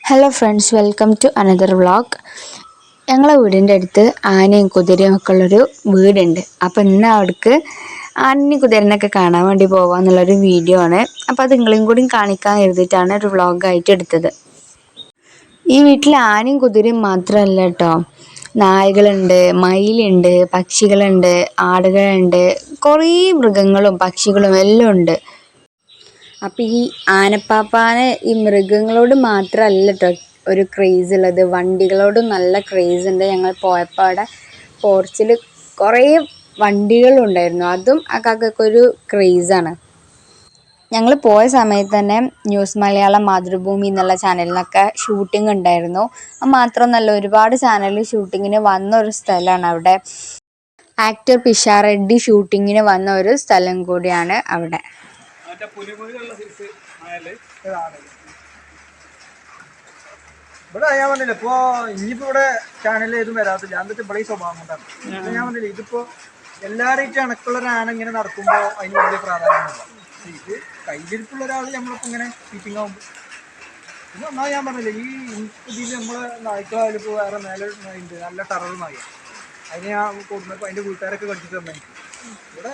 Hello friends, welcome to another vlog. ഞങ്ങളെ വീടിൻ്റെ അടുത്ത് ആനയും കുതിരയും ഒക്കെ ഉള്ളൊരു വീടുണ്ട്. അപ്പോൾ ഇന്ന് അവിടേക്ക് ആനയും കുതിരനൊക്കെ കാണാൻ വേണ്ടി പോകാമെന്നുള്ളൊരു വീഡിയോ ആണ്. അപ്പോൾ അത് നിങ്ങളെയും കൂടി കാണിക്കാൻ കരുതിയിട്ടാണ് ഒരു വ്ളോഗായിട്ട് എടുത്തത്. ഈ വീട്ടിൽ ആനയും കുതിരയും മാത്രമല്ല കേട്ടോ, നായകളുണ്ട്, മയിലുണ്ട്, പക്ഷികളുണ്ട്, ആടുകളുണ്ട്, കുറേ മൃഗങ്ങളും പക്ഷികളും എല്ലാം ഉണ്ട്. അപ്പം ഈ ആനപ്പാപ്പാന് ഈ മൃഗങ്ങളോട് മാത്രമല്ല കേട്ടോ ഒരു ക്രേസ് ഉള്ളത്, വണ്ടികളോടും നല്ല ക്രേസ് ഉണ്ട്. ഞങ്ങൾ പോയപ്പോൾ അവിടെ പോർച്ചിൽ കുറേ വണ്ടികളുണ്ടായിരുന്നു. അതും ആ കാക്കയ്ക്കൊരു ക്രേസാണ്. ഞങ്ങൾ പോയ സമയത്ത് തന്നെ ന്യൂസ് മലയാളം, മാതൃഭൂമി എന്നുള്ള ചാനലിൽ നിന്നൊക്കെ ഷൂട്ടിംഗ് ഉണ്ടായിരുന്നു. അത് മാത്രമൊന്നുമല്ല, ഒരുപാട് ചാനലിൽ ഷൂട്ടിങ്ങിന് വന്ന ഒരു സ്ഥലമാണ് അവിടെ. ആക്ടർ പിഷാരടി ഷൂട്ടിങ്ങിന് വന്ന ഒരു സ്ഥലം കൂടിയാണ് അവിടെ. ഇവിടെ ഞാൻ പറഞ്ഞില്ല, ഇപ്പൊ ഇനിയിപ്പോ ഇവിടെ ചാനലിൽ ഏതും വരാത്തില്ല. എന്നിട്ട് ഇവിടെ ഈ സ്വഭാവം കൊണ്ടാണ്. ഞാൻ പറഞ്ഞില്ല, ഇതിപ്പോ എല്ലാവരും അണക്കുള്ള ഒരു ആന ഇങ്ങനെ നടക്കുമ്പോ അതിന് വലിയ പ്രാധാന്യമില്ല. ഇത് കയ്യിലിരിപ്പുള്ള ഒരാൾ നമ്മളിപ്പോ ഇങ്ങനെ മീറ്റിംഗ് ആകുമ്പോൾ ഇത് ഒന്നാമത് ഞാൻ പറഞ്ഞില്ല, ഈ ഇതിൽ നമ്മളെ നായ്ക്കളായാലും ഇപ്പോൾ വേറെ മേലെ ഉണ്ട്, നല്ല ടറർ നായ. അതിന് ഞാൻ കൊടുന്നപ്പോൾ അതിന്റെ വീട്ടുകാരൊക്കെ കടിച്ചിട്ട് തന്നെ എനിക്ക് ഇവിടെ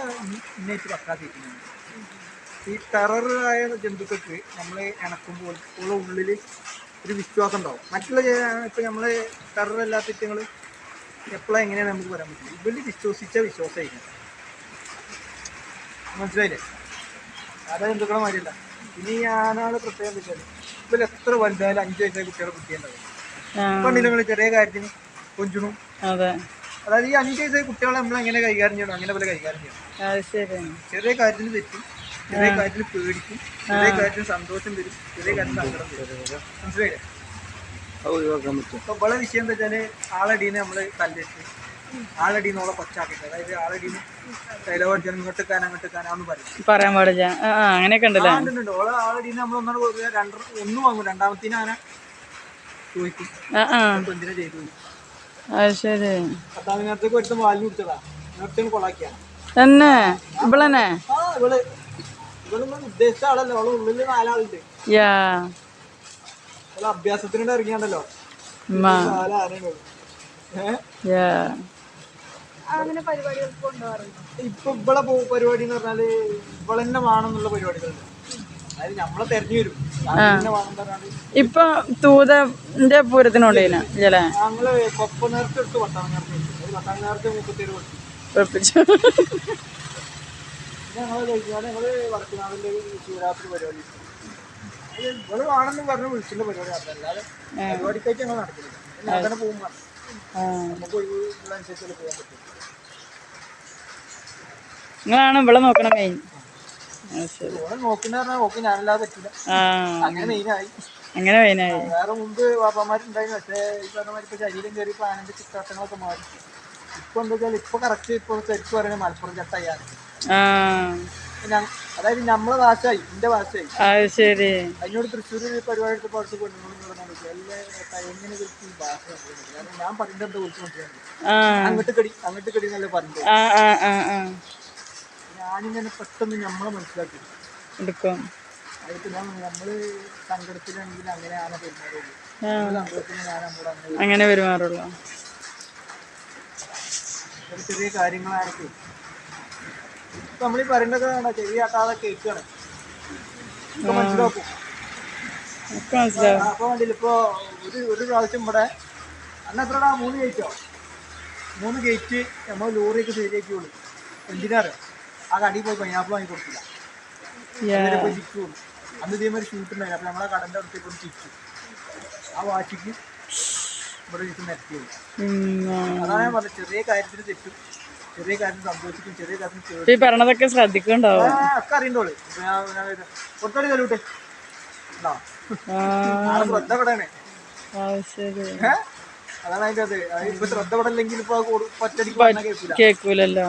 ഇന്നേറ്റ് പക്കാത്തിരിക്കുന്നു. ഈ ടെററായ ജന്തുക്കൾക്ക് നമ്മൾ ഇണക്കുമ്പോൾ ഉള്ള ഉള്ളിൽ ഒരു വിശ്വാസം ഉണ്ടാവും. മറ്റുള്ള ഇപ്പം നമ്മൾ ടെററല്ലാത്ത ഇറ്റങ്ങൾ എപ്പോഴും എങ്ങനെയാണ് നമുക്ക് പറയാൻ പറ്റില്ല. ഇവര് വിശ്വസിച്ച വിശ്വാസമായിരിക്കും. മനസ്സിലായില്ലേ? സാധാ ജന്തുക്കളെ മാറിയില്ല. ഇനി ഈ ആനകളെ പ്രത്യേകം എന്താ വെച്ചാൽ ഇവർ എത്ര വലുതായാലും 5 വയസ്സായ കുട്ടികളെ കുട്ടിയുണ്ടാവും. കണ്ടില്ല നിങ്ങൾ ചെറിയ കാര്യത്തിന് കൊഞ്ചുണു. അതായത് ഈ 5 വയസ്സായ കുട്ടികളെ നമ്മൾ എങ്ങനെ കൈകാര്യം ചെയ്യണം, അങ്ങനെ പോലെ കൈകാര്യം ചെയ്യണം. ചെറിയ കാര്യത്തിന് തെറ്റും, ചെറിയ കാര്യത്തിന് പേടിക്കും, ചെറിയ കാര്യത്തിന് സന്തോഷം വരും, ചെറിയ കാര്യത്തിന് സങ്കടം വരും. മനസ്സിലായില്ലേ? ഇപ്പൊ ഇവിടെ വിഷയം എന്താ വെച്ചാല്, ആളടീനെ നമ്മള് കല്ലെടുത്ത് ആളടീന്ന് ഓളെ കൊച്ചാക്കിട്ട്, അതായത് ആളടീന്ന് തൈലവടിച്ചാൽ ഇങ്ങോട്ടേക്കാൻ അങ്ങോട്ടേക്കാനാന്ന് പറയാൻ പാടില്ല. അങ്ങനെയൊക്കെ ഓളെ ആളടീന്ന് നമ്മൾ ഒന്നും വാങ്ങും. രണ്ടാമത്തേന് ആന ചോദിക്കും എന്തിനാ ചെയ്തു. പത്താം നേരത്തേക്ക് ഒരുത്തം വാലിന് കുടിച്ചതാ, നേരത്തെ കൊളാക്കിയാണ് ഇവളൊന്നും ഉദ്ദേശിച്ച ആളല്ല. അവളെ ഉള്ളില് 4 ആളുണ്ട്. അവളെ അഭ്യാസത്തിനോട് ഇറങ്ങിയാണ്ടല്ലോ 4 ആനയുള്ളൂ. ഇപ്പൊ ഇവളെ പരിപാടി എന്ന് പറഞ്ഞാല് ഇവളെന്നെ വേണമെന്നുള്ള പരിപാടികളുണ്ട്. അതായത് നമ്മളെ തെരഞ്ഞു വരും, ഇപ്പൊ തൂതന്റെ പൂരത്തിനോട് ഞങ്ങള് കൊപ്പ നേരത്തെ എടുത്ത് പട്ടാം നേരത്തെ 37 കൊടുത്തു. ഞങ്ങള് വടക്കുനാഥിന്റെ ശിവരാത്രി പരിപാടി ഇവള് വേണമെന്ന് പറഞ്ഞ് വിളിച്ചിട്ടുള്ള പരിപാടി അല്ലാതെ പരിപാടിക്കായിട്ട് ഞങ്ങൾ നടക്കുന്നില്ല. അങ്ങനെ പോകുമ്പോൾ നമുക്ക് ഒഴിവുള്ള അനുസരിച്ച് പോകാൻ പറ്റും. നിങ്ങളാണ് ഇവിടെ നോക്കണം. ഇവിടെ നോക്കുന്ന പറഞ്ഞാൽ നോക്കി ഞാനല്ലാതെ പറ്റില്ല. അങ്ങനെ മെയിനായി. വേറെ മുമ്പ് വാപ്പമാരുണ്ടായിരുന്നു. പക്ഷേ ഈ പറഞ്ഞമാതിരി ഇപ്പൊ ശരീരം കയറിയപ്പോ ആനന്റെ ചിട്ടാട്ടങ്ങളൊക്കെ മാറി. ഇപ്പൊ എന്താ വെച്ചാൽ ഇപ്പൊ കറക്റ്റ് ഇപ്പൊ ശരിക്കും പറയുന്നത് മലപ്പുറം ചട്ടയാണ്. അതായത് നമ്മളെ ഭാഷയായി, എന്റെ ഭാഷയായി. അതിനോട് തൃശ്ശൂര് പരിപാടി എടുത്തപ്പോൾ അടുത്ത് കൊണ്ടുപോകുന്ന എങ്ങനെ ഈ ഭാഷ, കാരണം ഞാൻ പറയുന്നത് എന്താ വിളിച്ചു കൊണ്ടുവരുന്നത് അങ്ങോട്ട് കടി എന്നല്ലേ പറയുന്നത്. ഞാനിങ്ങനെ പെട്ടെന്ന് നമ്മളെ മനസ്സിലാക്കി എടുക്കും. അതിപ്പോ നമ്മള് സങ്കടത്തിലാണെങ്കിൽ അങ്ങനെ ആന പെരുമാറുള്ളൂ, സങ്കടത്തിന് ഞാൻ നമ്മളോട് അങ്ങനെ പെരുമാറുള്ളൂ. ചെറിയ കാര്യങ്ങളാണെങ്കിൽ ഇപ്പൊ നമ്മളീ പറയുന്നതൊക്കെ ചെറിയ ആട്ടാതെ കേൾക്കുകയാണ്. ഇപ്പൊ മനസ്സിലാക്കും. അപ്പൊ വേണ്ടില്ല. ഇപ്പൊ ഒരു പ്രാവശ്യം ഇവിടെ അന്ന് എത്രടാ 3 ഗേറ്റോ 3 ഗേറ്റ് നമ്മൾ ലോറിയൊക്കെ ശരിയാക്കിയുള്ളൂ. എന്തിനാറ് ആ കടയിൽ പോയി പൈനാപ്പിൾ വാങ്ങി കൊടുത്തില്ല. പോയി ചിരിച്ചു പോകും. അന്ന് ഇതേമാതിരി ഷൂട്ടുണ്ടായിരുന്നു. അപ്പൊ നമ്മളെ കടന്റെ അടുത്തേക്ക് ഒന്ന് ചിരിച്ചു. ആ വാശിക്ക് ഇവിടെ ചുറ്റും നിരത്തിയത്. അതാണ് ഞാൻ പറഞ്ഞത്, ചെറിയ കാര്യത്തിന് തെറ്റും, ചെറിയ കാര്യത്തിന് സന്തോഷിക്കും, ചെറിയ കാര്യത്തിന് പറഞ്ഞതൊക്കെ ശ്രദ്ധിക്കുന്നുണ്ടാവും. ഒക്കെ അറിയണ്ടോളൂ. പുറത്തോട്ട് കലൂട്ടെ ശ്രദ്ധ പെടണേ. അതാണ് അതിന്റെ അത്. ഇപ്പൊ ശ്രദ്ധ പെടല്ലെങ്കിൽ ഇപ്പൊ ഒറ്റടിക്ക് കേൾക്കൂലല്ലോ.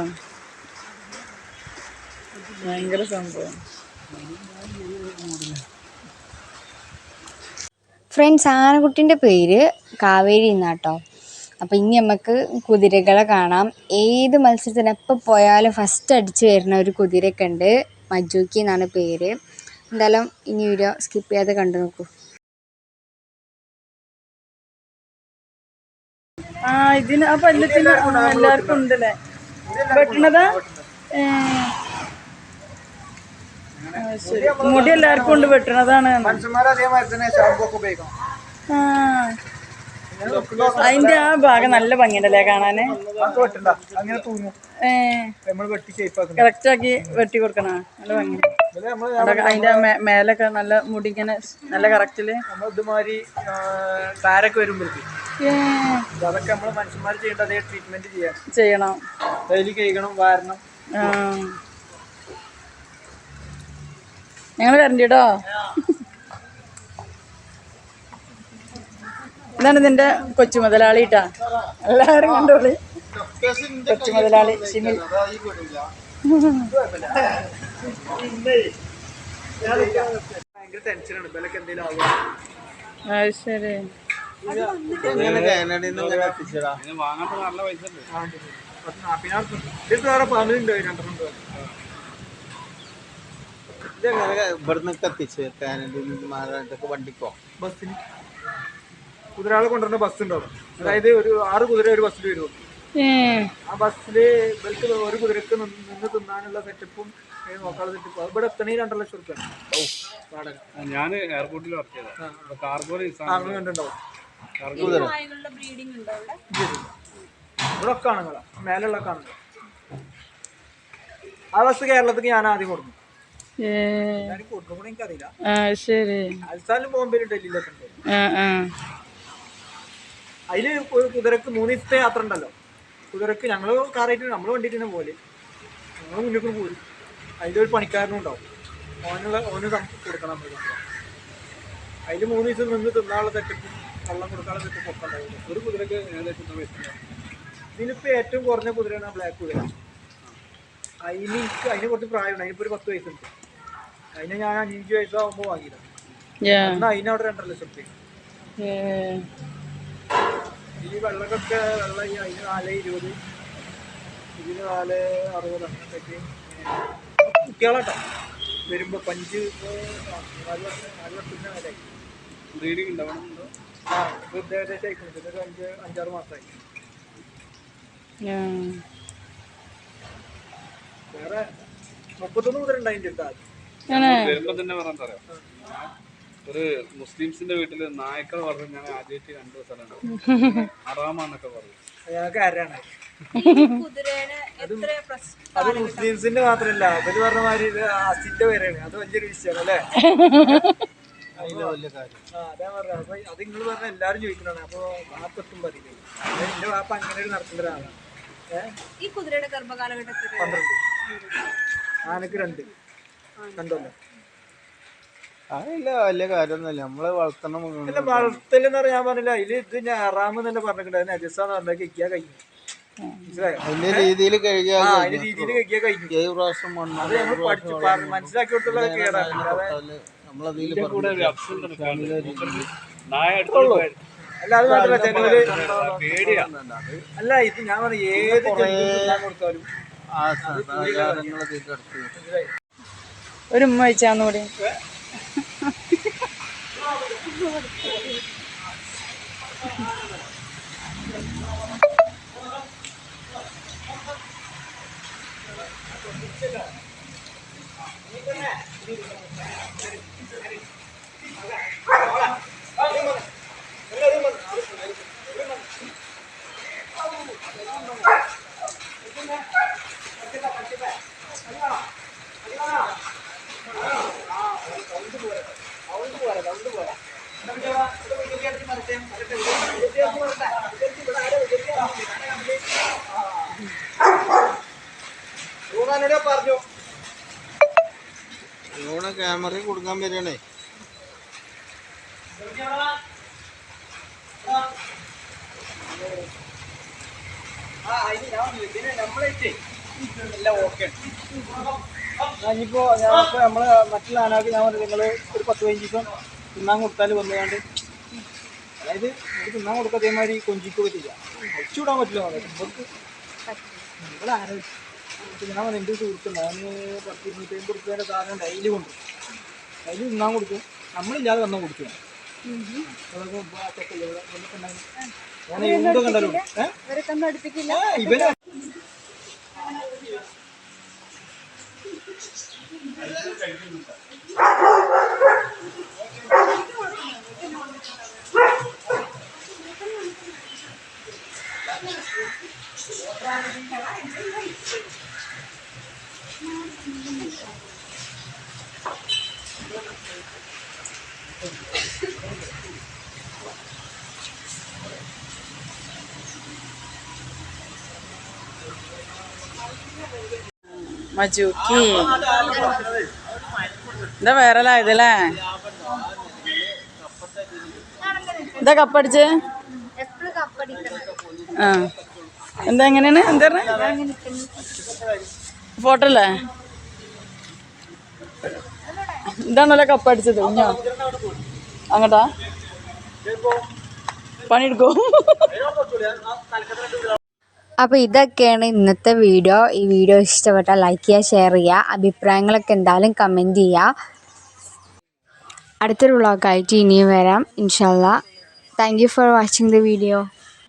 ഭയങ്കര സംഭവം. ഫ്രണ്ട്സ്, ആനക്കുട്ടിൻ്റെ പേര് കാവേരി എന്നാട്ടോ. അപ്പോൾ ഇനി നമുക്ക് കുതിരകളെ കാണാം. ഏത് മത്സരത്തിന് എപ്പോൾ പോയാലും ഫസ്റ്റ് അടിച്ച് വരുന്ന ഒരു കുതിരയൊക്കെ ഉണ്ട്. മജൂക്കി എന്നാണ് പേര്. എന്തായാലും ഇനി വീഡിയോ സ്കിപ്പ് ചെയ്യാതെ കണ്ടു നോക്കൂ. ആ ഇതിന് അപ്പൊ എല്ലാത്തിനും എല്ലാവർക്കും ഉണ്ടല്ലേ വെട്ടണതാ? ശരി, മുടി എല്ലാവർക്കും ഉണ്ട് വെട്ടണതാണ്. മനുഷ്യന്മാർ അതേമാതിരി തന്നെ ഷാമ്പു ഒക്കെ ഉപയോഗിക്കണം. ആ അതിന്റെ ആ ഭാഗം നല്ല ഭംഗിയുണ്ടല്ലേ കാണാന്. വെട്ടണ്ട, അങ്ങനെ തൂങ്ങും. നമ്മൾ വെട്ടി ഷേപ്പ് ആക്കണം. കറക്റ്റ് ആക്കി വെട്ടി കൊടുക്കണ നല്ല ഭംഗി. അതിന്റെ മേലൊക്കെ നല്ല മുടി ഇങ്ങനെ നല്ല കറക്റ്റില് നമ്മൾ ഇതുമാതിരി താരൊക്കെ വരുമ്പോഴേക്ക് അതൊക്കെ നമ്മൾ മനുഷ്യന്മാർ ചെയ്യേണ്ട അതേ ട്രീറ്റ്മെന്റ് ചെയ്യണം. ഡെയിലി കഴിക്കണം, വാരണം. ഞങ്ങൾ വരണ്ടോ? ഇതാണ് നിന്റെ കൊച്ചു മുതലാളി ട്ടാ, എല്ലാവരും കണ്ടോളി. കൊച്ചു മുതലാളി ഷിമിൽ. ഭയങ്കര ടെൻഷനാണ് ഇവലൊക്കെ എന്തെങ്കിലും ആവുക. അത് ശരി. വേറെ ഫാമിലി ഉണ്ട്, 2 ഇവിടുന്ന് എത്തിച്ച് കാനഡയിലൊക്കെ വണ്ടിക്കോ ബസ്സിന് കുതിരകളെ കൊണ്ടുവരുന്ന ബസ് ഉണ്ടാവും. അതായത് ഒരു 6 കുതിര ഒരു ബസ്സിൽ വരുള്ളൂ. ആ ബസ്സില് ഇവർക്ക് ഒരു കുതിരക്ക് നിന്ന് തിന്നാനുള്ള സെറ്റപ്പും നോക്കാനുള്ള സെറ്റപ്പും ഇവിടെ എത്തണേ 2 ലക്ഷം റുപ്യ വാടക. ഞാൻ എയർപോർട്ടിൽ വർക്ക് ചെയ്ത കാർഗോ കണ്ടുണ്ടാവും. ഇവിടെ ഒക്കെ ആണുങ്ങളാ, മേലുള്ള കാണുക. ആ ബസ് കേരളത്തിക്ക് ഞാൻ ആദ്യം കൊടുക്കും. കൊടുക്കും എനിക്കറിയില്ല. രാജസ്ഥാനിലും ബോംബെയിലും ഡൽഹിയിലൊക്കെ ഉണ്ട്. അതില് ഒരു കുതിരക്ക് 3 ദിവസത്തെ യാത്ര ഉണ്ടല്ലോ. കുതിരക്ക് ഞങ്ങൾ കാറായിട്ട് നമ്മൾ വണ്ടിയിട്ട് തന്നെ പോലെ ഞങ്ങൾ മുന്നിൽ പോരും. അതിലൊരു പണിക്കാരനും ഉണ്ടാവും, ഓന് കൊടുക്കണം നമ്മൾ. അതിൽ 3 ദിവസം നിന്ന് തിന്നാനുള്ള സെറ്റപ്പും വെള്ളം കൊടുക്കാനുള്ള സെറ്റപ്പും ഒക്കെ ഉണ്ടാവും. ഒരു കുതിരക്ക് ഏകദേശം ഇതിലിപ്പോൾ ഏറ്റവും കുറഞ്ഞ കുതിരയാണ് ബ്ലാക്ക് കുതിര. അതിന് കുറച്ച് പ്രായമുണ്ട്, അതിനിപ്പോൾ ഒരു 10 വയസ്സുണ്ട്. അതിനെ ഞാൻ 5 വയസ്സാകുമ്പോൾ വാങ്ങിയതാണ്. എന്നാൽ അതിനവിടെ 2 ലക്ഷം റുപ്യ. ഈ വെള്ളക്കൊക്കെ വെള്ളം അതിന് 4,20, ഇതിന് 4,60 അങ്ങനത്തെ കുട്ടികളാട്ടോ വരുമ്പോൾ 5 4 വർഷത്തിന് മേലായി. ബ്രീഡിങ് ഉണ്ടാവണം. ഏകദേശം ആയിട്ടുണ്ട്, ഒരു 5-6 മാസമായി. വേറെ 31 കുതിര ഉണ്ട് അതിൻ്റെ അടുത്ത്. വരുമ്പോ തന്നെ പറയാൻ പറയാം, ഒരു മുസ്ലിംസിന്റെ വീട്ടില് നായ്ക്കൾ പറഞ്ഞു ഞാൻ ആദ്യമായിട്ട് 2 സ്ഥലമാണ് അറാമാന്നൊക്കെ പറഞ്ഞു. ഞങ്ങൾക്ക് ആരാണ് അത് മുസ്ലിംസിന്റെ മാത്രല്ല, അവര് പറഞ്ഞ മാതിരി അസിന്റെ പേരാണ്. അത് വലിയൊരു വിഷയമാണ് അല്ലേ? അതാ പറഞ്ഞത്. അപ്പൊ അത് നിങ്ങൾ പറഞ്ഞ എല്ലാരും ചോദിക്കുന്നതാണ്. അപ്പൊ വാപ്പത്തും പറയില്ലേ, എന്റെ വാപ്പ അങ്ങനെ ഒരു നടത്തുന്ന ഒരാളാണ്. ഈ കുതിരയുടെ ഗർഭകാലഘട്ടത്തിൽ 12, ആനക്ക് 2 കണ്ടല്ലോ. അതില്ല വലിയ കാര്യമൊന്നുമില്ല, നമ്മള് വളർത്തണം. അല്ല വളർത്തലെന്ന് പറഞ്ഞാൽ ഞാൻ പറഞ്ഞില്ല, അതില് ഇത് ഞാറാമെന്ന് തന്നെ പറഞ്ഞിട്ടുണ്ട്. നജസാന്ന് പറഞ്ഞാൽ കഴിക്കാൻ കഴിഞ്ഞു, മനസ്സിലായോ? അതിന്റെ രീതിയിൽ കഴിക്കാൻ അതിന്റെ രീതിയിൽ കഴിക്കാൻ കഴിഞ്ഞു. 7 പ്രാവശ്യം മണ്ണ് അത് നമ്മൾ പഠിച്ചു മനസ്സിലാക്കി കൊടുത്തുള്ള കേടാണ്. നമ്മളതിൽ നായ എടുത്തോളൂ. അല്ല അത് മാത്രമല്ല ചിലവര് പേടിയാ. അല്ല ഇത് ഞാൻ പറഞ്ഞു ഏത് ജന്തു കൊടുത്താലും ഒരു ഉമ്മ വെച്ചാന്നൂടി. പറഞ്ഞു ക്യാമറ കൊടുക്കാൻ വരികയാണേ. ഇനിയിപ്പോ ഞാനിപ്പോ നമ്മള് മറ്റുള്ള ആനാക്ക് ഞാൻ പറഞ്ഞു നിങ്ങള് ഒരു 10-15 ദിവസം തിന്നാൻ കൊടുത്താൽ വന്നുകൊണ്ട്, അതായത് നമുക്ക് തിന്നാൻ കൊടുക്കുക അതേമാതിരി കൊഞ്ചിക്കുക ചെയ്യാം. അടിച്ചുവിടാൻ പറ്റില്ല. നിങ്ങൾ ആരോ ഞാൻ പറഞ്ഞു എൻ്റെ സുഹൃത്തുണ്ട്, അതിന് 10-250 റുപ്യേൻ്റെ സാധനം ഡെയിലി കൊണ്ടുപോകും. ഡെയിലി തിന്നാൻ കൊടുക്കും, നമ്മളില്ലാതെ വന്നാൽ കൊടുക്കും. ഞാൻ എന്തോ കണ്ടല്ലോ ഇവരൊക്കെ ഒന്നും അടുപ്പിക്കില്ല. ഇവര് മജൂക്കി എന്താ വൈറലായതല്ലേ? എന്താ കപ്പടിച്ച്? എപ്പോഴും കപ്പടിക്കണം. ആ എന്താ എങ്ങനെയാണ് എന്താ ഫോട്ടോ അല്ലേ? ഇതാണല്ലോ കപ്പടിച്ചത്. കുഞ്ഞോ അങ്ങട്ടാ പണിയെടുക്കോ? അപ്പോൾ ഇതൊക്കെയാണ് ഇന്നത്തെ വീഡിയോ. ഈ വീഡിയോ ഇഷ്ടപ്പെട്ടാൽ ലൈക്ക് ചെയ്യുക, ഷെയർ ചെയ്യുക, അഭിപ്രായങ്ങളൊക്കെ എന്തായാലും കമൻറ്റ് ചെയ്യുക. അടുത്തൊരു വ്ളോഗായിട്ട് ഇനിയും വരാം ഇൻഷാ അല്ലാ. Thank you for watching the video.